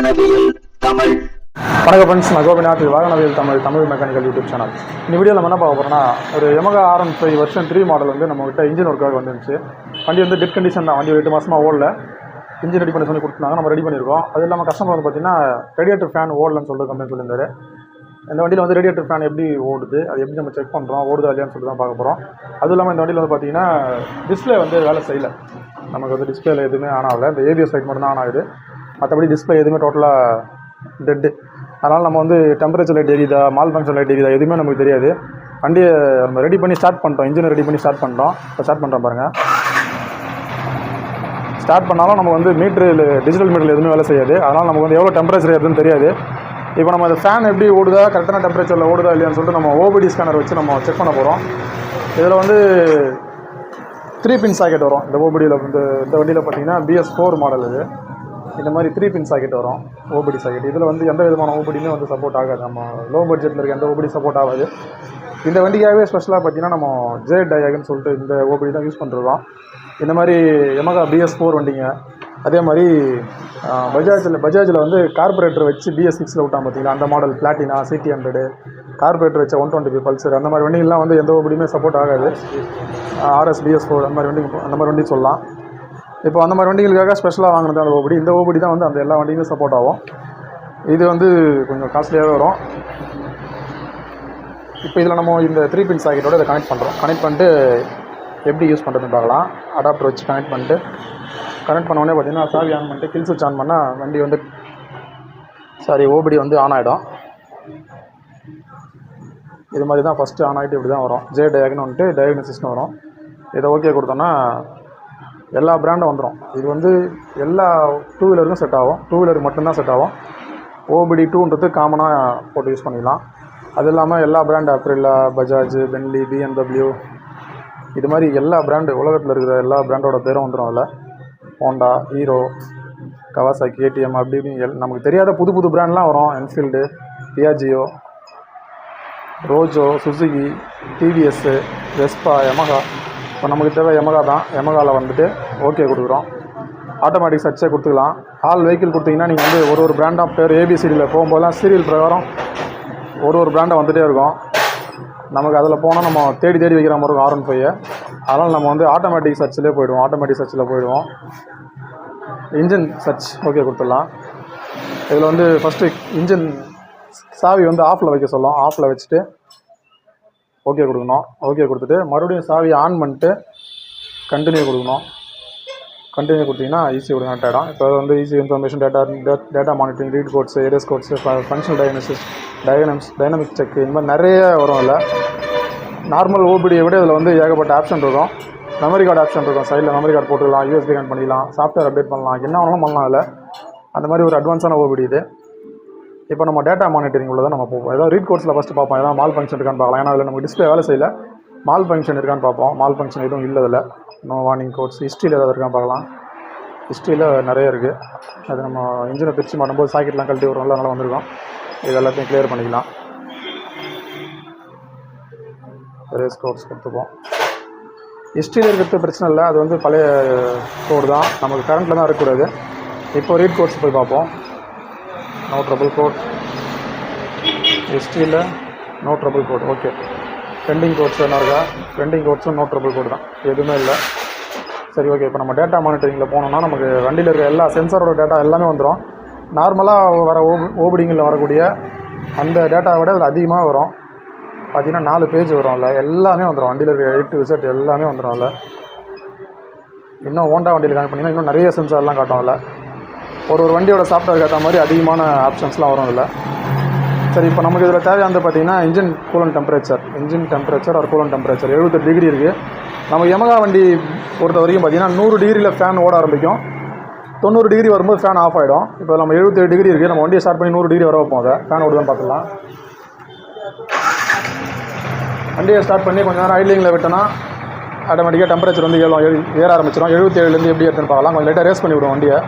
வாகனவியல் தமிழ். வணக்கம் ஃப்ரெண்ட்ஸ், நான் கோபிநாத். வாகனவியல் தமிழ் மெக்கானிக்கல் யூடியூப் சேனல். இந்த வீடியோவில் நம்ம என்ன பார்க்க போகிறோம்னா, ஒரு Yamaha R15 வெர்ஷன் 3 மாடல் வந்து நம்மகிட்ட இன்ஜின் ஒர்க்காக வந்துருந்துச்சு. வண்டி வந்து டெட் கண்டிஷன் தான். வண்டி 8 மாதமாக ஓடல. இன்ஜின் ரெடி பண்ணி சொல்லி கொடுத்துருந்தாங்க, நம்ம ரெடி பண்ணியிருக்கோம். அது இல்லாமல் கஸ்டமர் வந்து பார்த்தீங்கன்னா ரேடியேட்டர் ஃபேன் ஓடலன்னு சொல்லிட்டு கம்ப்ளைண்ட் சொல்லியிருந்தாரு. இந்த வண்டியில் வந்து ரேடியேட்டர் ஃபேன் எப்படி ஓடுது, அது எப்படி நம்ம செக் பண்ணுறோம், ஓடுதா இல்லையான்னு சொல்லிட்டு தான் பார்க்க போகிறோம். அதுவும் இல்லாமல் இந்த வண்டியில் வந்து பார்த்தீங்கன்னா டிஸ்பிளே வந்து வேலை செய்யலை. நமக்கு வந்து டிஸ்பிளேல எதுவுமே ஆன் ஆகலை. இந்த ABS லைட் மட்டும் தான் ஆன் ஆகுது. மற்றபடி டிஸ்பிளே எதுவுமே டோட்டலாக டெட்டு. அதனால் நம்ம வந்து டெம்பரேச்சர் லைட் எரியுதா, மால் ஃபங்க்ஷன் லைட் எரியுதா எதுவுமே நமக்கு தெரியாது. வண்டியை நம்ம ரெடி பண்ணி ஸ்டார்ட் பண்ணிட்டோம். இன்ஜினை ரெடி பண்ணி ஸ்டார்ட் பண்ணிட்டோம். இப்போ ஸ்டார்ட் பண்ணுறோம் பாருங்கள். ஸ்டார்ட் பண்ணாலும் நம்ம வந்து மீட்டரில் டிஜிட்டல் மீட்டரில் எதுவுமே வேலை செய்யாது. அதனால் நமக்கு வந்து எவ்வளோ டெம்பரேச்சர் எதுன்னு தெரியாது. இப்போ நம்ம அந்த ஃபேன் எப்படி ஓடுதா, கரெக்டான டெம்பரேச்சரில் ஓடுதா இல்லையான்னு சொல்லிட்டு நம்ம OBD ஸ்கேனர் வச்சு நம்ம செக் பண்ண போகிறோம். இதில் வந்து 3 பின் சாக்கெட் வரும். இந்த OBDயில் இந்த வண்டியில் பார்த்தீங்கன்னா BS4 மாடல் இது. இந்த மாதிரி 3 பின் சாக்கெட் வரும், OBD சாக்கெட். இதில் வந்து எந்த விதமான OBDயுமே வந்து சப்போர்ட் ஆகாது. நம்ம லோ பட்ஜெட்டில் இருக்க எந்த OBD சப்போர்ட் ஆகாது. இந்த வண்டிக்காகவே ஸ்பெஷலாக பார்த்தீங்கன்னா நம்ம ஜே டயாகன்னு சொல்லிட்டு இந்த OBD தான் யூஸ் பண்ணுறோம். இந்த மாதிரி Yamaha BS4 வண்டிங்க. அதே மாதிரி பஜாஜில் வந்து கார்பரேட்டர் வச்சு BS6ல் விட்டான் பார்த்தீங்களா, அந்த மாடல் பிளாட்டினா CT100 கார்பரேட்டர் வச்ச 125 பல்சர், அந்த மாதிரி வண்டிகள்லாம் வந்து எந்த OBDயுமே சப்போர்ட் ஆகாது. RS BS4 அந்த மாதிரி வண்டி சொல்லலாம். இப்போ அந்த மாதிரி வண்டிகளுக்காக ஸ்பெஷலாக வாங்கினது அந்த OBD. இந்த OBD தான் வந்து அந்த எல்லா வண்டியுமே சப்போர்ட் ஆகும். இது வந்து கொஞ்சம் காஸ்ட்லியாகவே வரும். இப்போ இதில் நம்ம இந்த 3 பின் சாக்கெட்டோட இதை கனெக்ட் பண்ணுறோம். கனெக்ட் பண்ணிட்டு எப்படி யூஸ் பண்ணுறதுன்னு பார்க்கலாம். அடாப்டர் வச்சு கனெக்ட் பண்ண உடனே பார்த்தீங்கன்னா சாவி ஆன் பண்ணிட்டு கில் சுவிட்ச் ஆன் பண்ணால் வண்டி வந்து OBD வந்து ஆன் ஆகிடும். இது மாதிரி தான் ஃபஸ்ட்டு ஆன் ஆகிட்டு இப்படி தான் வரும். ஜே டயாக்னு வந்துட்டு டயக்னோசிஸ்னு வரும். இதை ஓகே கொடுத்தோன்னா எல்லா பிராண்டும் வந்துடும். இது வந்து எல்லா 2 வீலருக்கும் செட் ஆகும். 2 வீலருக்கு மட்டும்தான் செட் ஆகும். OBD 2ன்றது காமனாக போட்டு யூஸ் பண்ணிக்கலாம். அது இல்லாமல் எல்லா பிராண்டு அப்ரில்லா, பஜாஜ், பென்லி, BMW இது மாதிரி எல்லா பிராண்டு உலகத்தில் இருக்கிற எல்லா பிராண்டோட பேரும் வந்துடும். அதில் ஹோண்டா, ஹீரோ, கவாசாக்கி, KTM அப்படி இப்படின்னு நமக்கு தெரியாத புது பிராண்ட்லாம் வரும். என்ஃபீல்டு, பியாஜியோ, ரோஜோ, சுசுகி, TVS, வெஸ்பா, Yamaha. இப்போ நமக்கு தேவை Yamaha தான். Yamahaவில் வந்துட்டு ஓகே கொடுக்குறோம். ஆட்டோமேட்டிக் சர்ச்சே கொடுத்துக்கலாம். ஆல் வெஹிக்கிள் கொடுத்தீங்கன்னா நீங்கள் வந்து ஒரு பிராண்டாக பேர் ABCடியில் போகும்போதெல்லாம் சீரியல் பிரகாரம் ஒரு பிராண்டாக வந்துகிட்டே இருக்கும். நமக்கு அதில் போனால் நம்ம தேடி வைக்கிற மாதிரி இருக்கும் R15. அதனால் நம்ம வந்து ஆட்டோமேட்டிக் சர்ச்சிலே போயிடுவோம். ஆட்டோமேட்டிக் சர்ச்சில் போயிடுவோம். இன்ஜின் சர்ச் ஓகே கொடுத்துடலாம். இதில் வந்து ஃபஸ்ட்டு இன்ஜின் சாவி வந்து ஆஃபில் வைக்க சொல்லும். ஆஃபில் வச்சுட்டு ஓகே கொடுக்கணும். ஓகே கொடுத்துட்டு மறுபடியும் சாவி ஆன் பண்ணிட்டு கண்டினியூ கொடுக்கணும். கண்டினியூ கொடுத்தீங்கன்னா ஈஸி ஒரு கனெக்ட் ஆகிடும். இப்போ வந்து easy information, data monitoring, read codes, areas codes, functional dynamic check, இந்த மாதிரி நிறைய வரும். இல்லை நார்மல் OBDயை விட இதில் வந்து ஏகப்பட்ட ஆப்ஷன் இருக்கும். மெமரி கார்டு ஆப்ஷன் இருக்கும். சைடில் மெமரி கார்டு போட்டுக்கலாம், USB கனெக்ட் பண்ணிக்கலாம், சாஃப்ட்வேர் அப்டேட் பண்ணலாம், என்ன வேணாலும் பண்ணலாம். அதில் அந்த மாதிரி ஒரு அட்வான்ஸான OBD இது. இப்போ நம்ம டேட்டா மானிட்டரிங் உள்ளதை நம்ம பார்ப்போம். ஏதாவது ரீட் கோட்ஸில் ஃபஸ்ட்டு பார்ப்போம். ஏதாவது மால் ஃபங்க்ஷன் இருக்கான்னு பார்க்கலாம். ஏன்னா அதில் நமக்கு டிஸ்பிளே வேலை செய்யல. மால் ஃபங்க்ஷன் இருக்கான்னு பார்ப்போம். மால் ஃபங்க்ஷன் எதுவும் இல்லை. அதில் நோ வார்னிங் கோட்ஸ். ஹிஸ்ட்ரியில் ஏதாவது இருக்கான்னு பார்க்கலாம். ஹிஸ்ட்ரியில் நிறைய இருக்குது. அது நம்ம இன்ஜினை பிரித்து மாட்டும்போது சாக்கெட்லாம் கழட்டி வரும்ல, அதனால் வந்திருக்கோம். இது எல்லாத்தையும் கிளியர் பண்ணிக்கலாம். ரேஸ் கோட்ஸ் கொடுத்துப்போம். ஹிஸ்ட்ரியில் இருக்கிறது பிரச்சனை இல்லை. அது வந்து பழைய கோடு தான், நமக்கு கரண்ட்டில் தான் இருக்கக்கூடாது. இப்போ ரீட் கோட்ஸ் போய் பார்ப்போம். No trouble code. ஹிஸ்ட்ரியில் no trouble code. Okay. Pending codes என்ன இருக்கா? பெண்டிங் கோட்ஸும் நோ ட்ரபிள் கோட் தான், எதுவுமே இல்லை. சரி, ஓகே. இப்போ நம்ம டேட்டா மானிட்டரிங்கில் போனோம்னா நமக்கு வண்டியில் இருக்கிற எல்லா சென்சாரோட டேட்டா எல்லாமே வந்துடும். நார்மலாக வர OBDங்களில் வரக்கூடிய அந்த டேட்டாவை விட அதில் அதிகமாக வரும். பார்த்தீங்கன்னா 4 பேஜ் வரும். இல்லை எல்லாமே வந்துடும். வண்டியில் இருக்கிற A to Z எல்லாமே வந்துடும். இல்லை இன்னும் ஹோண்டா வண்டியில் கனெக்ட் பண்ணிங்கன்னா இன்னும் நிறைய சென்சார்லாம் காட்டும். இல்லை ஒரு வண்டியோட சாஃப்ட்வேர் ஏற்ற மாதிரி அதிகமான ஆப்ஷன்ஸ்லாம் வரும். இல்லை சரி, இப்போ நமக்கு இதில் தேவையானது பார்த்தீங்கன்னா இன்ஜின் கூலண்ட் டெம்பரேச்சர் ஒரு கூலண்ட் டெம்பரேச்சர் 78 டிகிரி இருக்குது. நம்ம Yamaha வண்டி பொறுத்த வரைக்கும் பார்த்தீங்கன்னா 100 டிகிரியில் ஃபேன் ஓட ஆரம்பிக்கும். 90 டிகிரி வரும்போது ஃபேன் ஆஃப் ஆகிடும். இப்போ நம்ம 77 டிகிரி இருக்குது. நம்ம வண்டியை ஸ்டார்ட் பண்ணி 100 டிகிரி வர வைப்போம். அதை ஃபேன் ஓடுதான் பார்த்துக்கலாம். வண்டியை ஸ்டார்ட் பண்ணி கொஞ்சம் நேரம் ஐட்லிங்கில் விட்டோன்னா ஆட்டோமேட்டிக்காக டெம்பரேச்சர் வந்து ஏற ஆரம்பிச்சிடும். 77லேருந்து எப்படி எடுத்துன்னு பார்க்கலாம். கொஞ்சம் லைட்டாக ரேஸ் பண்ணி விடுவோம் வண்டியை.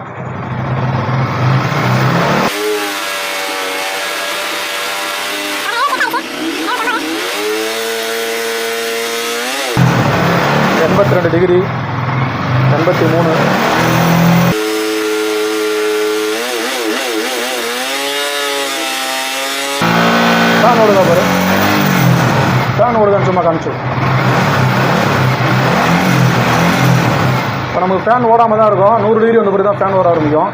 $82 டிகிரி, 83, ஃபேன் ஓடுதா பாரு, ஃபேன் ஓடுதான்னு சும்மா காமிச்சு. இப்போ நமக்கு ஃபேன் ஓடாமல் தான் இருக்கும். 100 டிகிரி வந்த பிறகு தான் ஃபேன் ஓட ஆரம்பிக்கும்.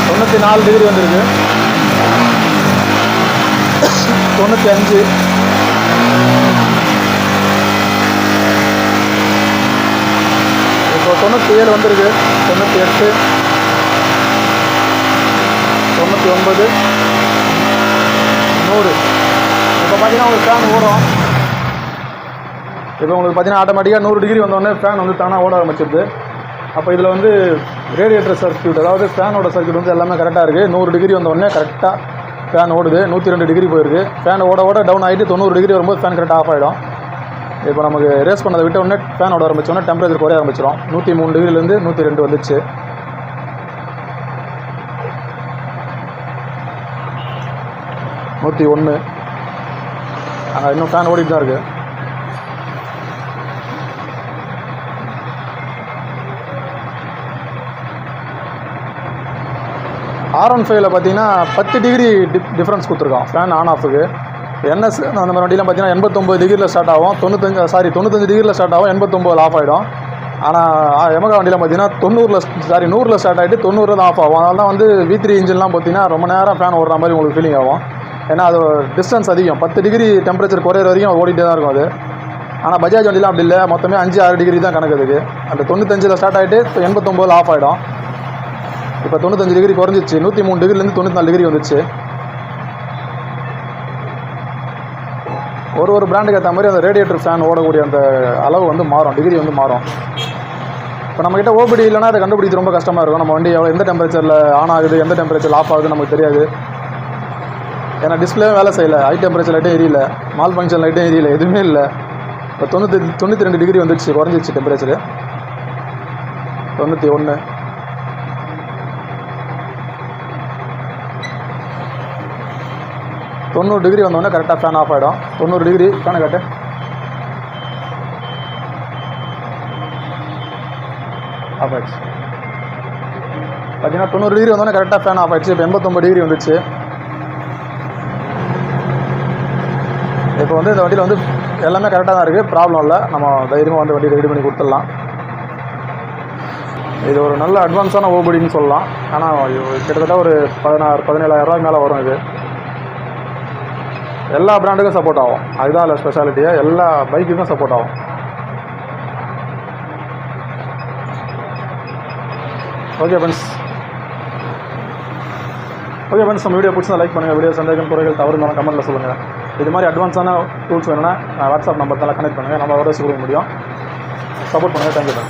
தொண்ணூற்றி 4 டிகிரி வந்திருக்கு. 95, இப்போ 97 வந்திருக்கு. 98, 99, 100. இப்போ பார்த்தீங்கன்னா ஒரு ஃபேன் ஓடும். இப்போ உங்களுக்கு பார்த்தீங்கன்னா ஆட்டோமேட்டிக்காக 100 டிகிரி வந்தோடனே ஃபேன் வந்து தானாக ஓட ஆரம்பிச்சிருது. அப்போ இதில் வந்து ரேடியேட்டர் சர்க்யூட், அதாவது ஃபேனோட சர்க்யூட் வந்து எல்லாமே கரெக்டாக இருக்குது. 100 டிகிரி வந்தோடனே கரெக்டாக ஃபேன் ஓடுது. 102 டிகிரி போயிருக்கு. ஃபேன் ஓட ஓட டவுன் ஆகிட்டு 90 டிகிரி வரும்போது ஃபேன் கரெக்டாக ஆஃப் ஆகிடும். இப்போ நமக்கு ரேஸ் பண்ணதை விட்ட உடனே ஃபேன் ஓட ஆரம்பிச்சோன்னா டெம்பரேச்சர் குறைய ஆரம்பிச்சிடும். 103 டிகிரிலேருந்து 102 வந்துச்சு. நூற்றி 1. அங்கே இன்னும் ஃபேன் ஓடிட்டு தான் இருக்குது. R15 பார்த்தீங்கன்னா 10 டிகிரி டிஃப்ரென்ஸ் கொடுத்துருக்கோம் ஃபேன் ஆன் ஆஃபுக்கு. NS அந்த மாதிரி வண்டிலாம் பார்த்தீங்கன்னா 89 டிகிரியில் ஸ்டார்ட் ஆகும், 95 டிகிரியில் ஸ்டார்ட் ஆகும், 89 ஆஃப் ஆகிடும். ஆனால் Yamaha வண்டியில் பார்த்தீங்கன்னா 100ல் ஸ்டார்ட் ஆகிட்டு 90 தான் ஆஃப் ஆகும். அதனால தான் வந்து V3 இன்ஜின்லாம் பார்த்தீங்கன்னா ரொம்ப நேரம் ஃபேன் ஓடுற மாதிரி உங்களுக்கு ஃபீலிங் ஆகும். ஏன்னா அது டிஸ்டன்ஸ் அதிகம், 10 டிகிரி டெம்பரேச்சர் குறையிற வரைக்கும் ஓடிட்டே தான் இருக்கும் அது. ஆனால் பஜாஜ் வண்டிலாம் அப்படி இல்லை, மொத்தமே 5-6 டிகிரி தான் கணக்கு அதுக்கு. அந்த 95ல் ஸ்டார்ட் ஆகிட்டு 89 ஆஃப் ஆகிடும். இப்போ 95 டிகிரி குறைஞ்சிச்சு. 103 டிகிரிலேருந்து 94 டிகிரி வந்துச்சு. ஒரு பிராண்டுக்கு ஏற்ற மாதிரி அந்த ரேடியேட்டர் ஃபேன் ஓடக்கூடிய அந்த அளவு வந்து மாறும், டிகிரி வந்து மாறும். இப்போ நம்மக்கிட்ட ஓபிடி இல்லைனா அதை கண்டுபிடிக்கிறது ரொம்ப கஷ்டமாக இருக்கும். நம்ம வண்டி எந்த டெம்பரேச்சரில் ஆன் ஆகுது, எந்த டெம்பரேச்சரில் ஆஃப் ஆகுது நமக்கு தெரியாது. ஏன்னா டிஸ்பிளே வேலை செய்யலை, ஹை டெம்பரேச்சர் லைட்டும் எரியல, மால் ஃபங்க்ஷன் லைட்டும் எரியல, எதுவுமே இல்லை. இப்போ 92 டிகிரி வந்துச்சு, குறைஞ்சிச்சு டெம்பரேச்சரு. 91, 90 டிகிரி வந்தோடனே கரெக்டாக ஃபேன் ஆஃப் ஆகிடும். 90 டிகிரி ஃபேனை காட்டு. ஆஃப் ஆகிடுச்சு. பார்த்தீங்கன்னா 90 டிகிரி வந்தோடனே கரெக்டாக ஃபேன் ஆஃப் ஆகிடுச்சு. இப்போ 89 டிகிரி வந்துச்சு. இப்போ வந்து இந்த வண்டியில் வந்து எல்லாமே கரெக்டாக தான் இருக்குது, ப்ராப்ளம் இல்லை. நம்ம தைரியமாக வந்து வண்டி ரெடி பண்ணி கொடுத்துடலாம். இது ஒரு நல்ல அட்வான்ஸான ஓபிடின்னு சொல்லலாம். ஆனால் கிட்டத்தட்ட ஒரு 17,000 ரூபாய் மேலே வரும். இது எல்லா பிராண்டுக்கும் சப்போர்ட் ஆகும். அதுதான் இல்லை ஸ்பெஷாலிட்டியாக, எல்லா பைக்குக்கும் சப்போர்ட் ஆகும். ஓகே ஃப்ரெண்ட்ஸ், நம்ம வீடியோ பிடிச்சா லைக் பண்ணுங்கள். வீடியோ சந்தேகம், குறைகள், தவறு இருந்தாலும் கமெண்ட்டில் சொல்லுங்கள். இது மாதிரி அட்வான்ஸான டூல்ஸ் வேணும்னா வாட்ஸ்அப் நம்பர் தான் கனெக்ட் பண்ணுங்கள். நம்ம அதோட சொல்ல முடியும். சப்போர்ட் பண்ணுங்கள். தேங்க்யூ.